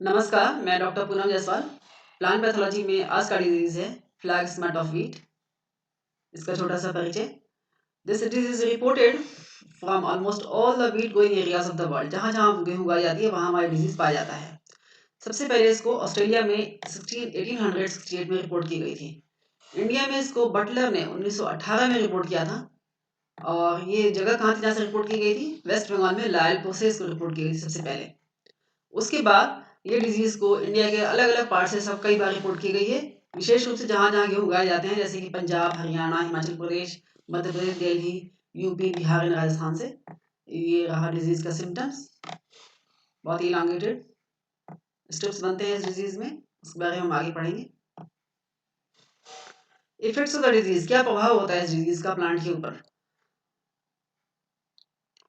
नमस्कार, मैं doctor Poonam Jaiswal. Plant pathology में आज का डिजीज है फ्लैग स्मट ऑफ व्हीट। इसका छोटा सा परिचय। This disease is reported from almost all the wheat growing areas of the world. जहाँ जहाँ गेहूँ उगाई जाती है वहाँ हमारी डिजीज पाया जाता है। सबसे पहले इसको ऑस्ट्रेलिया में 1868 में रिपोर्ट की गई थी। इंडिया में इसको बटलर ने 1918 में रिपोर्ट किया था। और ये जगह कहाँ थी जहाँ से रिपोर्ट की गई थी? वेस्ट बंगाल में लायलपुर से इसको रिपोर्ट की गई थी सबसे पहले। उसके बाद ये डिजीज को इंडिया के अलग अलग पार्ट से सब कई बार रिपोर्ट की गई है। विशेष रूप से जहाँ जहाँ गेहूँ उगाए जाते हैं, जैसे कि पंजाब, हरियाणा, हिमाचल प्रदेश, मध्य प्रदेश, दिल्ली, यूपी, बिहार और राजस्थान से। ये रहा डिजीज का सिम्टम्स। बहुत ही इलांगेटेड स्टेप्स बनते हैं इस डिजीज में, उसके बारे में हम आगे पढ़ेंगे। इफेक्ट्स ऑफ द डिजीज, क्या प्रभाव होता है इस डिजीज का प्लांट के ऊपर।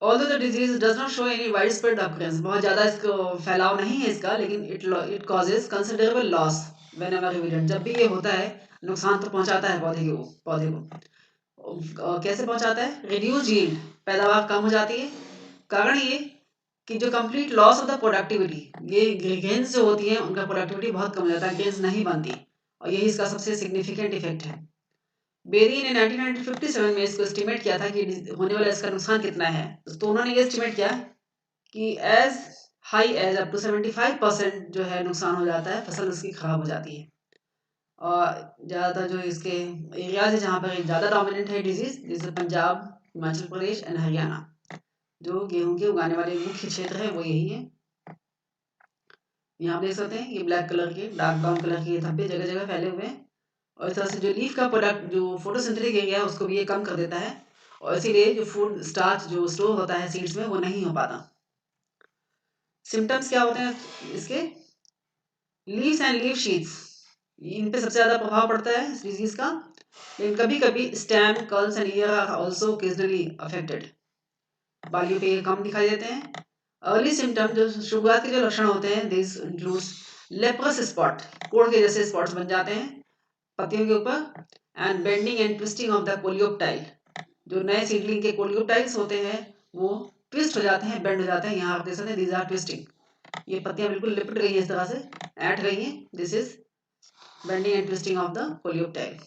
Although the disease does not show any widespread occurrence, बहुत ज़्यादा इसको फैलाव नहीं है इसका, लेकिन it causes considerable loss whenever evident। जब भी ये होता है नुकसान तो पहुंचाता है पौधे को। कैसे पहुंचाता है? रिड्यूस यील्ड, पैदावार कम हो जाती है। कारण ये कि जो complete loss of the productivity, ये ग्रेन्स जो होती हैं उनका प्रोडक्टिविटी बहुत कम हो जाता है, ग्रेन्स नहीं बनती, और यही इसका सबसे सिग्निफिकेंट इफेक्ट है। बेरी ने 1957 में इसको एस्टिमेट किया था कि होने वाला इसका नुकसान कितना है। तो उन्होंने ये एस्टिमेट किया कि as high as up to 75% जो है नुकसान हो जाता है, फसल उसकी खराब हो जाती है। और ज़्यादातर जो इसके एरियाज है जहाँ पर ज़्यादा डोमिनेंट है डिजीज, जैसे पंजाब, हिमाचल प्रदेश एंड हरियाणा, जो गेहूं के उगाने वाले मुख्य क्षेत्र है वो यही है। यहाँ देख सकते हैं ये ब्लैक कलर के, डार्क ब्राउन कलर के धब्बे जगह जगह फैले हुए हैं। और इस तरह से जो लीफ का प्रोडक्ट, जो फोटोसिंथेटिक एरिया है, उसको भी ये कम कर देता है, और इसीलिए जो फूड स्टार्च जो स्टोर होता है सीड्स में वो नहीं हो पाता। सिम्टम्स क्या होते हैं इसके? लीव्स एंड लीफ शीट्स, इन पे सबसे ज़्यादा प्रभाव पड़ता है इस डिजीज का, लेकिन कभी कभी stem, curls and ear are also occasionally affected. बालियों पे ये कम दिखाई देते हैं। अर्ली सिम्टम, जो शुरुआत के जो लक्षण होते हैं, दिस इंक्लूड्स लेप्रस स्पॉट, कोढ़ के जैसे स्पॉट्स बन जाते हैं पत्तियों के ऊपर, and bending and twisting of the coleoptile. जो नए सीडलिंग के कोलियोप्टाइल्स होते हैं वो ट्विस्ट हो जाते हैं, बेंड हो जाते हैं। यहाँ आप देख सकते हैं दीज आर ट्विस्टिंग, ये पत्तियां बिल्कुल लिपट गई हैं, इस तरह से ऐंठ गई हैं। This is bending and twisting of the coleoptile.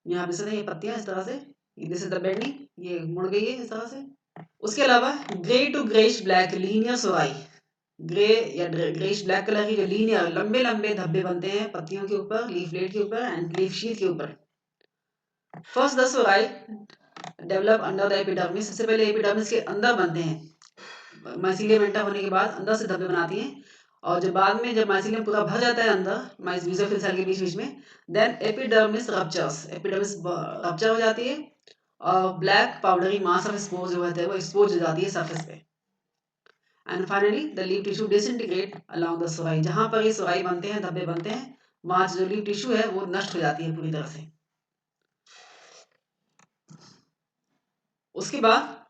यहाँ देख सकते हैं ये पत्तियां इस तरह से, दिस इज द बेंडिंग, ये मुड़ गई है इस तरह से। उसके अलावा grey to greyish black linear sori, grey या ग्रेइश ब्लैक कलर की जो लीनियर लंबे लंबे धब्बे बनते हैं पत्तियों के ऊपर, लीफलेट के ऊपर एंड लीफ शीट के ऊपर। First the सोराई develop under the epidermis, सबसे पहले एपिडर्मिस के अंदर बनते हैं। माइसीलियम एंटर होने के बाद अंदर से धब्बे बनाती हैं, और जब बाद में जब माइसीलियम पूरा भर जाता है अंदर मेसोफिल सेल के बीच बीच में, then epidermis ruptures, epidermis rupture हो जाती है, और black powdery mass of spores जो होते हैं वो एक्सपोज हो जाती है सरफेस पे। And finally the leaf tissue disintegrate along the sori, जहां पर ये सोराई बनते हैं, धब्बे बनते हैं, वहां जो लीफ टिश्यू है वो नष्ट हो जाती है पूरी तरह से। उसके बाद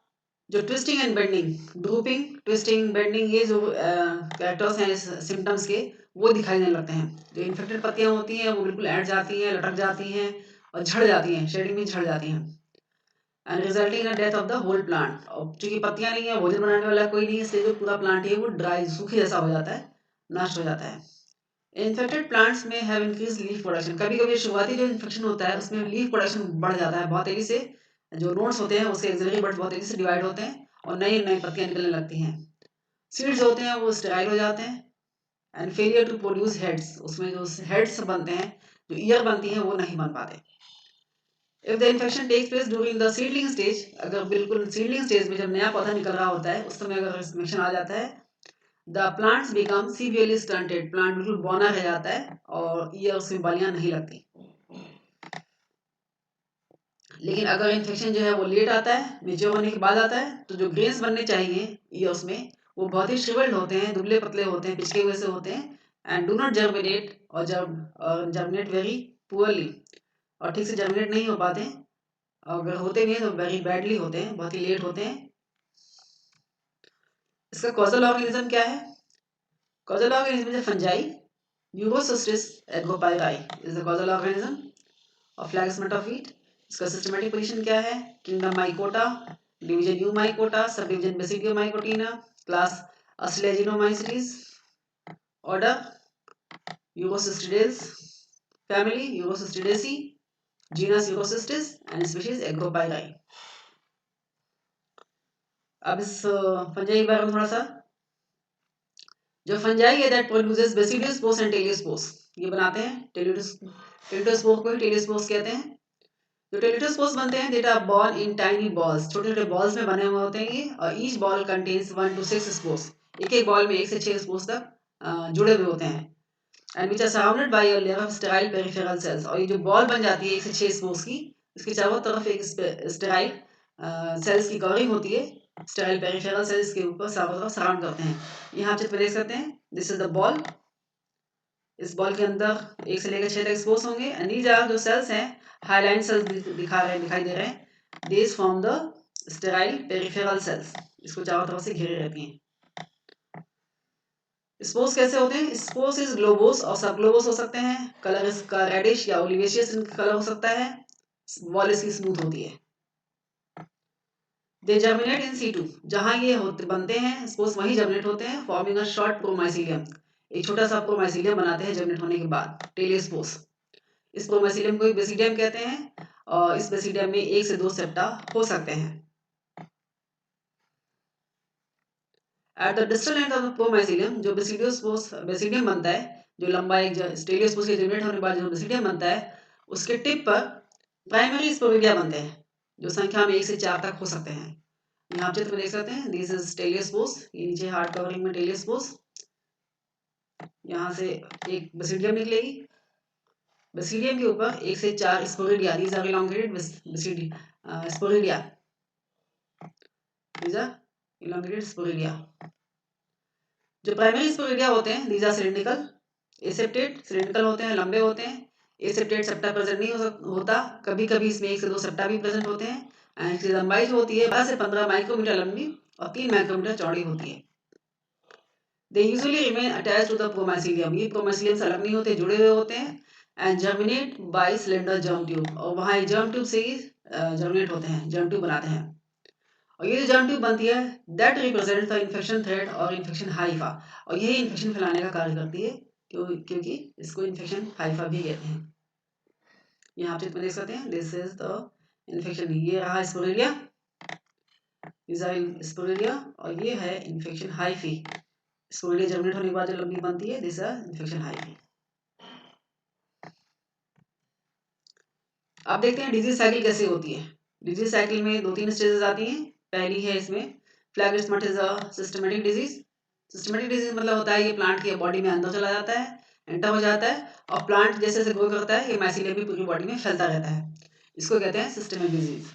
जो twisting and bending, drooping, twisting, bending, ये जो कैरेक्टर्स हैं इस सिम्टम्स के, वो दिखाई देने लगते हैं। जो इन्फेक्टेड पत्तियां होती हैं वो बिल्कुल ऐंठ जाती हैं, लटक जाती हैं और झड़ जाती हैं, शेडिंग में झड़ जाती हैं, and resulting in death of the whole plant. और चूंकि पत्तियां नहीं है, भोजन बनाने वाला कोई नहीं है, इसलिए जो पूरा प्लांट है वो ड्राई, सूखे जैसा हो जाता है, नष्ट हो जाता है। इन्फेक्टेड प्लांट्स में हैव इंक्रीज लीफ प्रोडक्शन, कभी कभी शुरुआती जो इन्फेक्शन होता है उसमें लीफ प्रोडक्शन बढ़ जाता है बहुत तेजी से, जो नोड्स होते हैं उसके एक्सिलरी बड्स बहुत तेजी से डिवाइड होते हैं और नई नई पत्तियां निकलने लगती हैं। सीड्स होते हैं वो स्टेराइल हो जाते हैं, and failure to produce heads, उसमें जो हेड्स बनते हैं, जो ईयर बनती हैं, वो नहीं बन पाते। If the infection takes place during the seedling stage, अगर बिल्कुल सीडलिंग स्टेज में जब नया पौधा निकल रहा होता है उस समय अगर इन्फेक्शन आ जाता है, the plants become severely stunted, plant बिल्कुल बौना रह जाता है और ईयर्स में बालियां नहीं लगती। लेकिन अगर इन्फेक्शन जो है वो लेट आता है, मेच्योर होने के बाद आता है, तो जो ग्रेन्स बनने चाहिए ईयर्स में वो बहुत ही श्रिवल्ड होते हैं, दुबले पतले होते हैं, पिचके हुए से होते हैं, एंड डू नॉट जर्मिनेट, और जर्मिनेट वेरी पुअरली, और ठीक से जर्मिनेट नहीं हो पाते हैं, अगर होते भी हैं तो वेरी बैडली होते हैं, बहुत ही लेट होते हैं। इसका कॉजल ऑर्गेनिज्म क्या है? Causal organism is fungi, urocystis agropyri is the causal organism of flag smut of wheat. इसका सिस्टमैटिक पोजीशन क्या है? Kingdom mycota, division eumycota, subdivision basidiomycotina, class ustilaginomycetes. Order urocystidales, family urocystidaceae, genus urocystis and species agropyri. अब इस fungi के बारे में थोड़ा सा, जो फंजाई है दैट प्रोड्यूसेस बेसिडियोस्पोर्स एंड टेलियोस्पोर्स, ये बनाते हैं टेलियोस्पोर को ही टेलियोस्पोर्स कहते हैं। जो टेलियोस्पोर्स बनते हैं, that are borne in tiny balls, छोटे छोटे बॉल्स में बने हुए होते हैं ये, और each ball contains 1 to 6 spores, एक एक बॉल में 1 से 6 स्पोर्स तक जुड़े हुए होते हैं। And which are surrounded by a layer of sterile peripheral cells, और ये जो बॉल बन जाती है 1 से 6 स्पोर्स की, इसके चारों तरफ एक स्टेराइल सेल्स की कवरिंग होती है, स्टेराइल पेरिफेरल सेल्स के ऊपर चारों तरफ सराउंड करते हैं। यहाँ आप चित्र देख सकते हैं, दिस इज द बॉल, इस बॉल के अंदर 1 से लेकर 6 तक स्पोर्स होंगे, एंड these are जो सेल्स हैं, हाईलाइन सेल्स दिखाई दे रहे हैं, these form the sterile peripheral cells, इसको चारों तरफ से घेरे रहती हैं। स्पोर्स कैसे होते हैं? स्पोर्स इज ग्लोबोस और सबग्लोबोस हो सकते हैं, कलर इसका रेडिश या ओलिवेशियस कलर हो सकता है, वॉल इसकी स्मूथ होती है। दे जर्मिनेट इन सीटू, जहां ये बनते हैं स्पोर्स वहीं जर्मिनेट होते हैं, फॉर्मिंग अ शॉर्ट प्रोमाइसिलियम, एक छोटा सा प्रोमाइसिलियम बनाते हैं जर्मिनेट होने के बाद, टेलियोस्पोर्स। इस प्रोमाइसिलियम को बेसिडियम कहते हैं, और इस बेसिडियम में 1 से 2 सेप्टा हो सकते हैं। At the distal end of the promycelium, जो बेसिडियम बनता है, जो लंबा एक टेलियोस्पोर्स के जर्मिनेट होने के बाद जो बेसिडियम बनता है, उसके टिप पर प्राइमरी स्पोरिडिया बनते हैं, जो संख्या में 1 से 4 तक हो सकते हैं। यहाँ चित्र में देख सकते हैं, दिस इज टेलियोस्पोर्स, ये नीचे हार्ड कवरिंग में टेलियोस्पोर्स, यहाँ से एक बेसिडियम निकलेगी, बेसिडियम के ऊपर 1 से 4 स्पोरिडिया, these are elongated स्पोरिडिया, these are elongated स्पोरिडिया। जो प्राइमरी स्पोरिडिया होते हैं, these are cylindrical, aseptate cylindrical होते हैं, लंबे होते हैं। एसेप्टेट सेप्टा प्रेजेंट नहीं होता, कभी कभी इसमें 1 से 2 सेप्टा भी प्रेजेंट होते हैं, एंड इसकी लंबाई जो होती है 12 से 15 माइक्रोमीटर लंबी और 3 माइक्रोमीटर चौड़ी होती है। They usually remain attached to the promycelium, ये प्रोमाइसिलियम से अलग नहीं होते, जुड़े हुए होते हैं, and germinate by cylinder germ tube, और वहाँ जर्म ट्यूब से ही जर्मिनेट होते हैं, जर्म ट्यूब बनाते हैं। और ये जो जर्म ट्यूब बनती है, that represent the infection thread और इन्फेक्शन हाइफा, और यही इन्फेक्शन फैलाने का कार्य करती है, क्योंकि इसको इन्फेक्शन हाइफा भी कहते हैं। यहाँ आप चित्र में देख सकते हैं, दिस इज द इन्फेक्शन, ये रहा स्पोरिडिया, स्पोरिडिया, और ये है इन्फेक्शन हाइफी। स्पोरिडिया जर्मिनेट होने के बाद जो लंबी बनती है, दिस इज इन्फेक्शन हाइफी। आप देखते हैं डिजीज साइकिल कैसे होती है। डिजीज साइकिल में 2-3 स्टेजेस आती हैं। पहली है इसमें flag smut is a systematic disease. Systematic disease मतलब होता है ये प्लांट की बॉडी में अंदर चला जाता है, एंटर हो जाता है, और प्लांट जैसे जैसे ग्रो करता है, ये माइसीलियम भी पूरी बॉडी में फैलता रहता है, इसको कहते हैं सिस्टमिक डिजीज।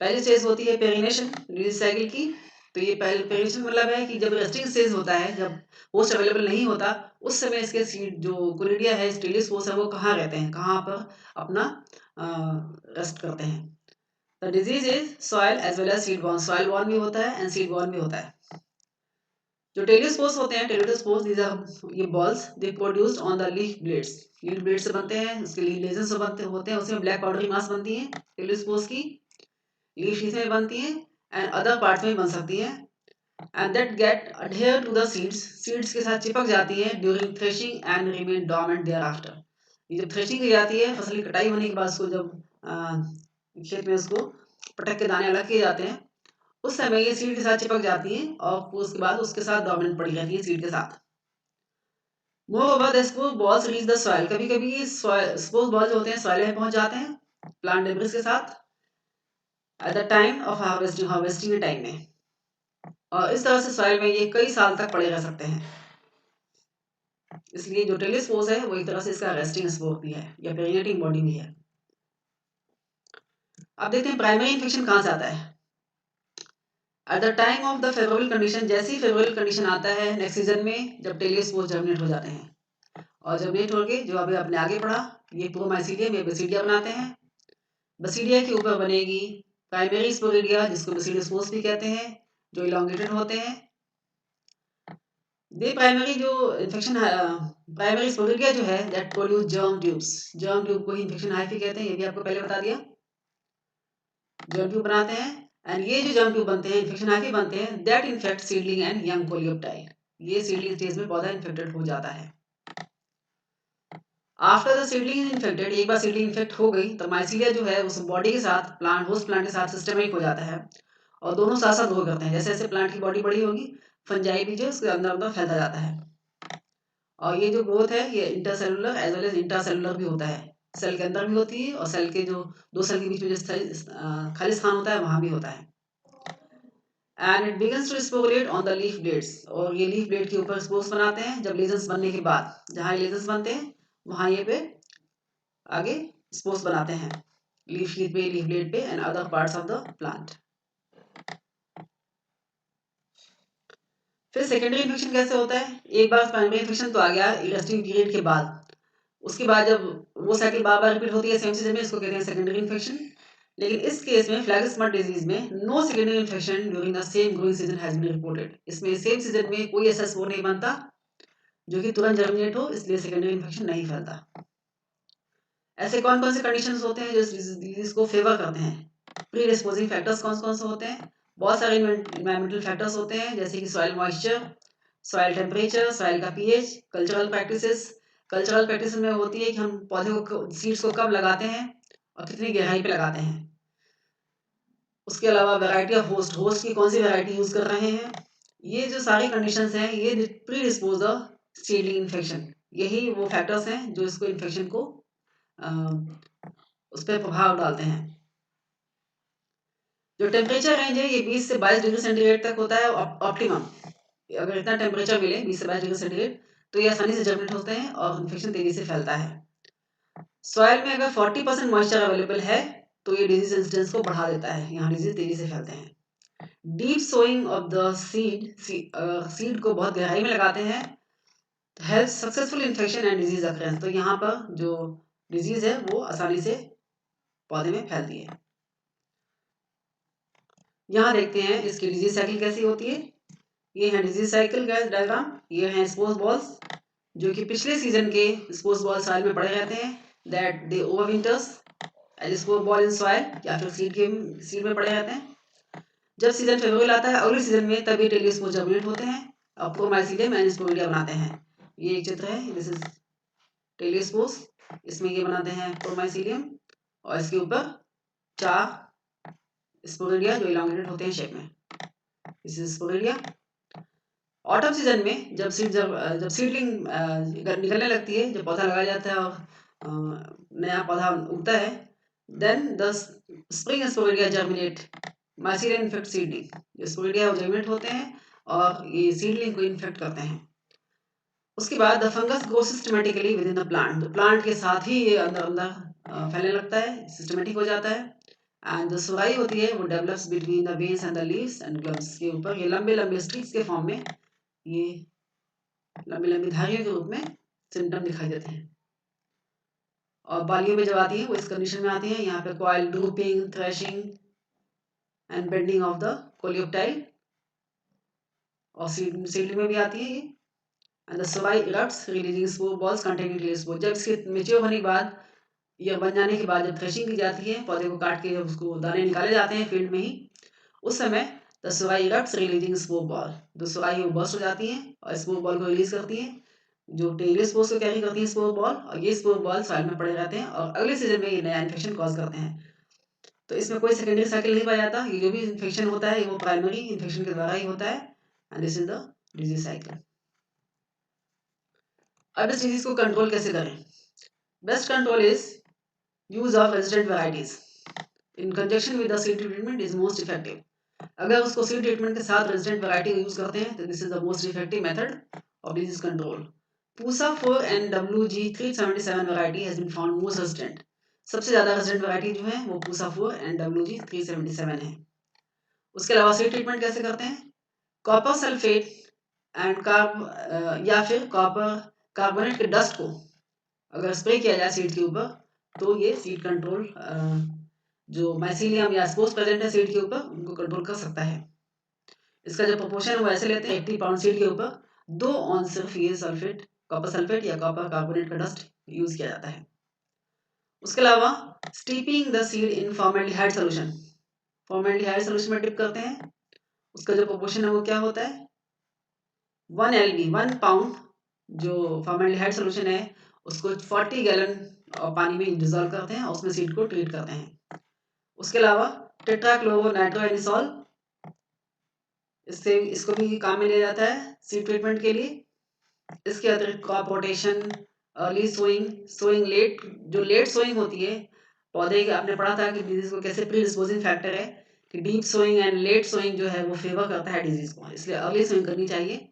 पहली स्टेज होती है पेरिनेशन डिजीज साइकिल की। तो ये पेरिनेशन मतलब है कि जब रेस्टिंग स्टेज होता है, जब होस्ट अवेलेबल नहीं होता, उस समय इसके सीड जो कोलिडिया है, टेलियोस्पोर्स है, वो कहाँ रहते हैं, कहाँ पर अपना रेस्ट करते हैं। The disease is soil as well as seed borne, soil borne भी होता है एंड सीड बॉर्न भी होता है। जो टेलियोस्पोर्स होते हैं, टेलियोस्पोर्स दीज आर ये balls, they produced on the leaf blades, leaf blade से बनते हैं, उसके लिए लेजेंस बनते होते हैं, उसमें ब्लैक पाउडरी मास बनती है टेलियोस्पोर्स की, लीफ इसमें बनती है एंड अदर पार्ट्स में बन सकती है, and that get adhere to the seeds, seeds के साथ चिपक जाती है during threshing and remain dormant thereafter. ये जब थ्रेशिंग की जाती है, फसल की कटाई होने के बाद उसको जब खेत में उसको पटक के दाने अलग किए जाते हैं, उस समय ये सीड के साथ चिपक जाती है, और उसके बाद उसके साथ डोर्मेंट पड़ी रहती है सीड के साथ। मोreover the spore balls reach the soil, कभी कभी ये स्पोर्स बॉल जो होते हैं सॉइल में पहुंच जाते हैं प्लांट डेब्रिस के साथ at the time of harvesting के टाइम में, और इस तरह से सॉइल में ये कई साल तक पड़े रह सकते हैं। इसलिए जो टेलियोस्पोर्स है वो एक तरह से इसका रेस्टिंग स्पोर भी है या पेरिनेटिंग बॉडी भी है। अब देखते हैं प्राइमरी इन्फेक्शन कहाँ से आता है। At the time of the favourable condition, जैसे ही फेवरेबल कंडीशन आता है नेक्स्ट सीजन में, जब टेलियोस्पोर्स जर्मिनेट हो जाते हैं, और जर्मिनेट होकर जो अभी अपने आगे बढ़ा, ये प्रोमाइसीलियम या बेसिडिया बनाते हैं। बेसिडिया के ऊपर बनेगी प्राइमरी स्पोरिडिया, जिसको बेसिडियोस्पोर्स भी कहते हैं, जो इलॉन्गेटेड होते हैं। दे प्राइमरी जो इन्फेक्शन प्राइमरी स्पोरिडिया जो है that produce germ tubes, germ tube को ही इन्फेक्शन हाइफी कहते हैं, ये भी आपको पहले बता दिया। जर्म ट्यूब बनाते हैं, एंड ये जो जर्म ट्यूब बनते हैं, इन्फेक्शन हाइफी बनते हैं, that infect seedling and young coleoptile, ये सीडलिंग स्टेज में पौधा इन्फेक्टेड हो जाता है। After the seedling is infected, एक बार सीडलिंग इन्फेक्ट हो गई तो माइसीलिया जो है उस बॉडी के साथ प्लांट होस्ट प्लांट के साथ सिस्टमिक हो जाता है और दोनों साथ साथ ग्रो करते हैं। जैसे जैसे प्लांट की बॉडी बड़ी होगी फंजाई भी जो है उसके अंदर अंदर फैलता जाता है। और ये जो ग्रोथ है ये intercellular as well as intracellular भी होता है, सेल के अंदर भी होती है और सेल के जो दो सेल के बीच में जो खाली स्थान होता है वहाँ भी होता है। And it begins to sporulate on the leaf blades, और ये लीफ ब्लेड के ऊपर स्पोर्स बनाते हैं। जब लेजन्स बनने के बाद जहाँ लेजन्स बनते हैं वहाँ ये पे आगे स्पोर्स बनाते हैं लीफ पे, लीफ ब्लेड पे and other parts of the plant. फिर सेकेंडरी इन्फेक्शन कैसे होता है? एक बार प्राइमरी इन्फेक्शन तो आ गया रेस्टिंग पीरियड के बाद, उसके बाद जब वो साइकिल बार बार रिपीट होती है सेम सीजन में, इसको कहते हैं सेकेंडरी इन्फेक्शन। लेकिन इस केस में फ्लैगस्मट डिजीज में no secondary infection during the same growing season has been reported. इसमें सेम सीजन में कोई ऐसा स्पोर नहीं बनता जो कि तुरंत जर्मिनेट हो, इसलिए सेकेंडरी इन्फेक्शन नहीं फैलता। ऐसे कौन कौन से कंडीशंस होते हैं जो इस डिजीज को फेवर करते हैं? प्री डिस्पोजिंग फैक्टर्स कौन कौन से होते हैं? बहुत सारे इन्वायरमेंटल फैक्टर्स होते हैं जैसे कि soil moisture, soil temperature, soil का pH, cultural practices. Cultural practice में होती है कि हम पौधे को सीड्स को कब लगाते हैं और कितनी गहराई पे लगाते हैं। उसके अलावा वैरायटी ऑफ होस्ट, होस्ट की कौन सी वैरायटी यूज कर रहे हैं। ये जो सारी कंडीशंस हैं ये pre dispose the seedling infection. यही वो फैक्टर्स हैं जो इसको इन्फेक्शन को उस पर प्रभाव डालते हैं। जो टेम्परेचर रेंज है ये 20 से 22 डिग्री सेंटीग्रेड तक होता है ऑप्टिमम। अगर इतना टेम्परेचर मिले 20 से 22 डिग्री सेंटीग्रेड तो ये आसानी से जर्मिनेट होते हैं और इन्फेक्शन तेजी से फैलता है। सॉइल में अगर 40% मॉइस्चर अवेलेबल है तो ये डिजीज इंसिडेंस को बढ़ा देता है, यहाँ डिजीज तेजी से फैलते हैं। Deep sowing of the seed को बहुत गहराई में लगाते हैं तो help successful infection and disease occurrence, तो यहाँ पर जो डिजीज है वो आसानी से पौधे में फैलती है। यहाँ देखते हैं इसकी डिजीज साइकिल कैसी होती है। ये है डिजीज साइकिल का डायग्राम। ये है स्पोर्स बॉल्स जो कि पिछले सीजन के स्पोर्स बॉल सॉइल में पड़े रहते हैं, that they overwinters as spore ball in soil, या फिर सीड में पड़े रहते हैं। जब सीजन फेवरेबल आता है अगले सीजन में तभी टेलियोस्पोर जर्मिनेट होते हैं और प्रोमाइसीलियम एंड स्पोरिडिया बनाते हैं। ये एक चित्र है, दिस इज टेलियोस्पोर्स। इसमें ये बनाते हैं प्रोमाइसीलियम और इसके ऊपर 4 स्पोरिडिया जो इलांगेटेड होते हैं शेप में, दिस इज स्पोरिडिया। ऑटम सीजन में जब सीडलिंग निकलने लगती है, जब पौधा लगाया जाता है और नया पौधा उगता है, then the spring sporidia germinate mycelium infect seedling. जो स्पोरिडिया जर्मिनेट होते हैं और ये सीडलिंग को इन्फेक्ट करते हैं। उसके बाद the fungus grow systematically with in the plant, तो प्लांट के साथ ही ये अंदर अंदर फैलने लगता है, सिस्टमेटिक हो जाता है। एंड जो सुराई होती है वो develops between the veins and the leaves and gloves के ऊपर ये लंबे लंबे स्ट्रिक्स के फॉर्म में, ये लंबी लंबी धारियों के रूप में सिम्टम दिखाई देते हैं। और बालियों में जब आती है वो इस कंडीशन में आती है, यहाँ पे coil drooping, threshing and bending of the coleoptile, और सीडलिंग में भी आती है ये। And the sori erupts releasing spore balls containing teliospore. जब इसके मेच्योर होने के बाद या बन जाने के बाद जब थ्रेशिंग की जाती है, पौधे को काट के जब उसको दाने निकाले जाते हैं फील्ड में ही, उस समय the sori erupts releasing spore ball, तो सोलाई वो बर्स्ट हो जाती है और स्पोर बॉल को रिलीज करती है जो टेलियोस्पोर्स को कैरी करती है स्पोर बॉल, और ये स्पोर बॉल सॉइल में पड़े रहते हैं और अगले सीजन में ये नया इन्फेक्शन कॉज करते हैं। तो इसमें कोई सेकेंडरी साइकिल नहीं पाया जाता, ये जो भी इन्फेक्शन होता है वो प्राइमरी इन्फेक्शन के द्वारा ही होता है। And this is the disease cycle. अब इस डिजीज को कंट्रोल कैसे करें? Best control is use of resistant varieties in conjunction with the seed treatment is most effective. अगर उसको सीड ट्रीटमेंट के साथ रेजिस्टेंट वैरायटी यूज करते हैं तो this is the most effective method of disease control. Pusa 4 and WG 377 variety has been found most resistant. सबसे ज्यादा resistant variety जो है वो पूसा 4 and WG 377 है। उसके अलावा सीड ट्रीटमेंट कैसे करते हैं? कॉपर सल्फेट एंड या फिर कॉपर कार्बोनेट के डस्ट को अगर स्प्रे किया जाए सीड के ऊपर तो ये सीड कंट्रोल जो माइसीलियम या स्पोर्स प्रेजेंट है सीड के ऊपर उनको कंट्रोल कर सकता है। इसका जो प्रोपोर्शन है वो ऐसे लेते हैं, 80 पाउंड सीड के ऊपर 2 ऑन सिर्फ ये सल्फेट, कॉपर सल्फेट या कॉपर कार्बोनेट का डस्ट यूज किया जाता है। उसके अलावा steeping the seed in formaldehyde solution, formaldehyde solution में डिप करते हैं। उसका जो प्रोपोर्शन है वो क्या होता है, 1 LB 1 पाउंड जो फॉर्मेल्डिहाइड सोल्यूशन है उसको 40 गैलन पानी में डिजोल्व करते हैं और उसमें सीड को ट्रीट करते हैं। उसके अलावा टेट्राक्लोरोनाइट्रोएनिसोल, इससे इसको भी काम में लिया जाता है सीड ट्रीटमेंट के लिए। इसके अतिरिक्त crop rotation, early sowing late, जो लेट सोइंग होती है पौधे की, आपने पढ़ा था कि डिजीज को कैसे प्री डिस्पोजिंग फैक्टर है कि deep sowing and late sowing जो है वो फेवर करता है डिजीज को, इसलिए अर्ली सोइंग करनी चाहिए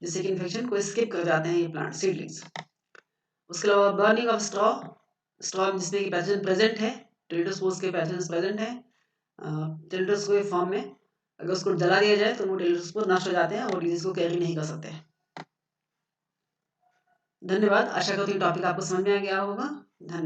जिससे कि इन्फेक्शन को स्किप कर जाते हैं ये प्लांट सीडलिंग्स। उसके अलावा बर्निंग ऑफ स्ट्रॉ जिसमें कि पैथोजन प्रेजेंट है, टेलिडोस्पोर्स के पैथोजन प्रेजेंट है टेलिडोस्पोर के फॉर्म में, अगर उसको जला दिया जाए तो वो टेलिडोस्पोर नष्ट हो जाते हैं और डिजीज को कैरी नहीं कर सकते। धन्यवाद। आशा करती हूँ टॉपिक आपको समझ में आ गया होगा। धन्यवाद।